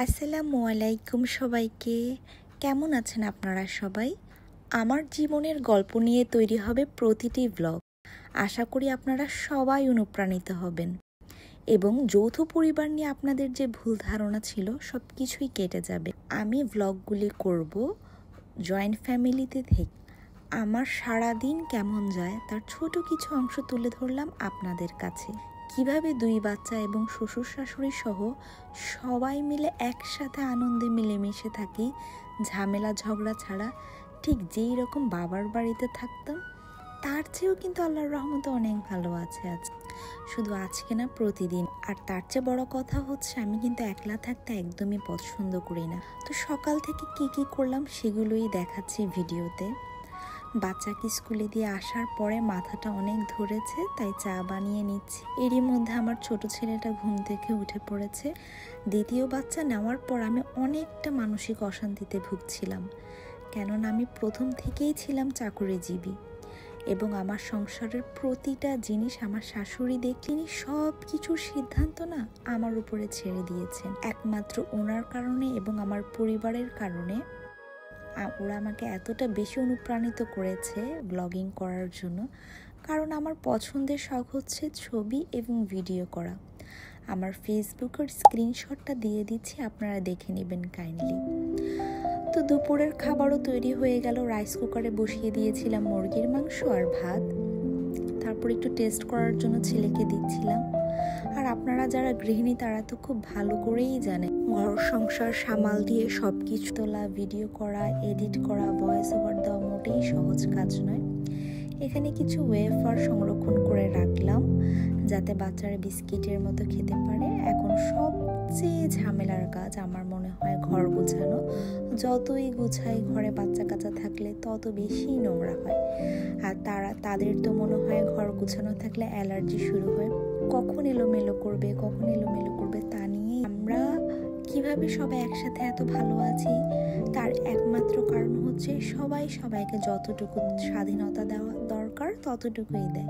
আসসালামু আলাইকুম সবাইকে। কেমন আছেন আপনারা সবাই? আমার জীবনের গল্প নিয়ে তৈরি হবে প্রতিটি ব্লগ। আশা করি আপনারা সবাই অনুপ্রাণিত হবেন এবং যৌথ পরিবার নিয়ে আপনাদের যে ভুল ধারণা ছিল সব কিছুই কেটে যাবে। আমি ব্লগগুলি করব জয়েন্ট ফ্যামিলিতে থেকে। আমার সারাদিন কেমন যায় তার ছোট কিছু অংশ তুলে ধরলাম আপনাদের কাছে। কিভাবে দুই বাচ্চা এবং শ্বশুর শাশুড়ি সহ সবাই মিলে একসাথে আনন্দে মিলেমিশে থাকি, ঝামেলা ঝগড়া ছাড়া। ঠিক যেই রকম বাবার বাড়িতে থাকতাম তার চেয়েও কিন্তু আল্লাহর রহমতে অনেক ভালো আছে আজ। শুধু আজকে না, প্রতিদিন। আর তার চেয়ে বড় কথা হচ্ছে আমি কিন্তু একলা থাকতে একদমই পছন্দ করি না। তো সকাল থেকে কি করলাম সেগুলোই দেখাচ্ছি ভিডিওতে। বাচ্চাকে স্কুলে দিয়ে আসার পরে মাথাটা অনেক ধরেছে, তাই চা বানিয়ে নিচ্ছি। এরই মধ্যে আমার ছোট ছেলেটা ঘুম থেকে উঠে পড়েছে। দ্বিতীয় বাচ্চা নেওয়ার পর আমি অনেকটা মানসিক অশান্তিতে ভুগছিলাম, কেননা আমি প্রথম থেকেই ছিলাম চাকরিজীবী এবং আমার সংসারের প্রতিটা জিনিস আমার শাশুড়ি তিনি সব কিছুর সিদ্ধান্ত না আমার উপরে ছেড়ে দিয়েছেন। একমাত্র ওনার কারণে এবং আমার পরিবারের কারণে ওরা আমাকে এতটা বেশি অনুপ্রাণিত করেছে ব্লগিং করার জন্য, কারণ আমার পছন্দের শখ হচ্ছে ছবি এবং ভিডিও করা। আমার ফেসবুকের স্ক্রিনশটটা দিয়ে দিচ্ছি, আপনারা দেখে নেবেন কাইন্ডলি। তো দুপুরের খাবারও তৈরি হয়ে গেল। রাইস কুকারে বসিয়ে দিয়েছিলাম মুরগির মাংস আর ভাত। তারপর একটু টেস্ট করার জন্য ছেলেকে দিচ্ছিলাম। আর আপনারা যারা গৃহিণী তারা তো খুব ভালো করেই জানেন, ঘর সংসার সামাল দিয়ে সব কিছু তোলা, ভিডিও করা, এডিট করা, ভয়েস ওভার দেওয়া মোটেই সহজ কাজ নয়। এখানে কিছু ওয়েফার সংরক্ষণ করে রাখলাম যাতে বাচ্চারা বিস্কিটের মতো খেতে পারে। এখন সবচেয়ে ঝামেলার কাজ আমার মনে হয় ঘর গোছানো। যতই গুছাই, ঘরে বাচ্চা কাচ্চা থাকলে তত বেশি নোংরা হয়। আর তাদের তো মনে হয় ঘর গোছানো থাকলে অ্যালার্জি শুরু হয়, কখন এলোমেলো করবে তা নিয়ে। আমরা কিভাবে সবাই একসাথে এত ভালো আছি তার একমাত্র কারণ হচ্ছে সবাই সবাইকে যতটুকু স্বাধীনতা দেওয়া দরকার ততটুকুই দেয়,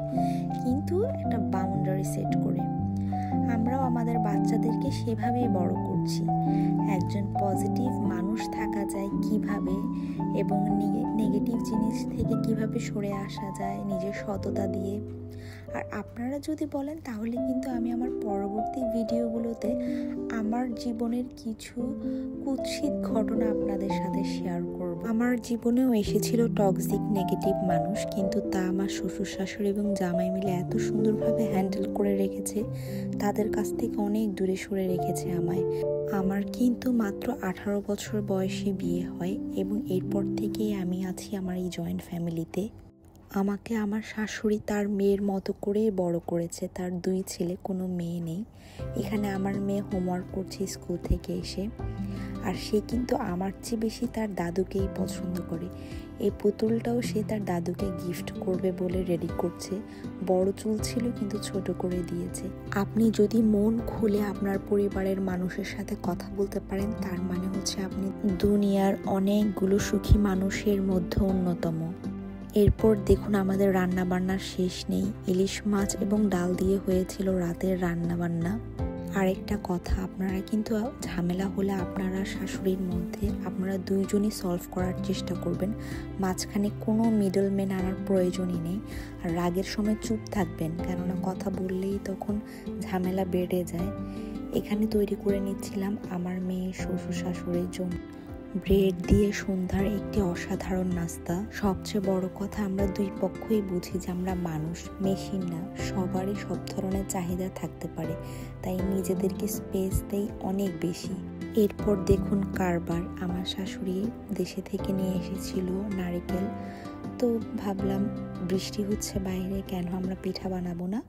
কিন্তু একটা বাউন্ডারি সেট করে। আমরাও আমাদের বাচ্চাদেরকে সেভাবেই বড় করছি। একজন পজিটিভ মানুষ থাকা যায় কিভাবে এবং নেগেটিভ জিনিস থেকে কিভাবে সরে আসা যায় নিজের সততা দিয়ে। আর আপনারা যদি বলেন তাহলে কিন্তু আমি আমার পরবর্তী ভিডিওগুলোতে আমার জীবনের কিছু কুৎসিত ঘটনা আপনাদের সাথে শেয়ার করব। আমার জীবনেও এসেছিল টক্সিক নেগেটিভ মানুষ, কিন্তু তা আমার শ্বশুর শাশুড়ি এবং জামাই মিলে এত সুন্দরভাবে হ্যান্ডেল করে রেখেছে, তাদের কাছ থেকে অনেক দূরে সরে রেখেছে আমায়। আমার কিন্তু মাত্র 18 বছর বয়সে বিয়ে হয় এবং এরপর থেকেই আমি আছি আমার এই জয়েন্ট ফ্যামিলিতে। আমাকে আমার শাশুড়ি তার মেয়ের মতো করেই বড় করেছে। তার 2 ছেলে, কোনো মেয়ে নেই। এখানে আমার মেয়ে হোমওয়ার্ক করছে স্কুল থেকে এসে, আর সে কিন্তু আমার চেয়ে বেশি তার দাদুকেই পছন্দ করে। এই পুতুলটাও সে তার দাদুকে গিফট করবে বলে রেডি করছে। বড় চুল ছিল কিন্তু ছোট করে দিয়েছে। আপনি যদি মন খুলে আপনার পরিবারের মানুষের সাথে কথা বলতে পারেন তার মানে হচ্ছে আপনি দুনিয়ার অনেকগুলো সুখী মানুষের মধ্যে অন্যতম। এরপর দেখুন আমাদের রান্নাবান্নার শেষ নেই। ইলিশ মাছ এবং ডাল দিয়ে হয়েছিল রাতের রান্নাবান্না। আরেকটা কথা, আপনারা কিন্তু ঝামেলা হলে আপনারা শাশুড়ির মধ্যে আপনারা দুইজনই সলভ করার চেষ্টা করবেন। মাঝখানে কোনো মিডলম্যান আনার প্রয়োজনই নেই। আর রাগের সময় চুপ থাকবেন, কেননা কথা বললেই তখন ঝামেলা বেড়ে যায়। এখানে তৈরি করে নিচ্ছিলাম আমার মেয়ে শ্বশুর শাশুড়ির জন্য ব্রেড দিয়ে সন্ধ্যার একটি অসাধারণ নাস্তা। সবচেয়ে বড় কথা, আমরা দুই পক্ষই বুঝি যে আমরা মানুষ, মেশিন না। সবারই সব ধরনের চাহিদা থাকতে পারে, তাই নিজেদেরকে স্পেস দেই অনেক বেশি। এরপর দেখুন কারবার। আমার শাশুড়ি দেশে থেকে নিয়ে এসেছিল নারকেল। তো ভাবলাম বৃষ্টি হচ্ছে বাইরে, কেন আমরা পিঠা বানাবো না।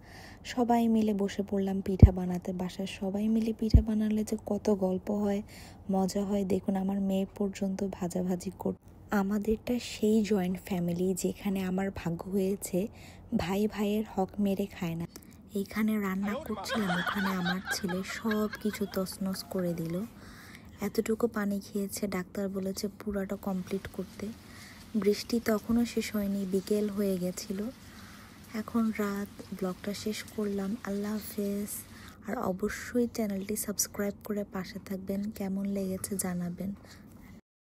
সবাই মিলে বসে পড়লাম পিঠা বানাতে। বাসার সবাই মিলে পিঠা বানালে যে কত গল্প হয়, মজা হয়। দেখুন আমার মেয়ে পর্যন্ত ভাজাভাজি আমাদেরটা সেই জয়েন্ট ফ্যামিলি যেখানে আমার ভাগ্য হয়েছে ভাই ভাইয়ের হক মেরে খায় না। এখানে রান্না করছিলাম, ওখানে আমার ছেলে সব কিছু তছনছ করে দিল। এতটুকু পানি খেয়েছে, ডাক্তার বলেছে পুরাটা কমপ্লিট করতে। বৃষ্টি তখনও শেষ হয়নি, বিকেল হয়ে গেছিল। এখন রাত। ব্লগটা শেষ করলাম। আল্লাহ হাফেজ। আর অবশ্যই চ্যানেলটি সাবস্ক্রাইব করে পাশে থাকবেন। কেমন লেগেছে জানাবেন।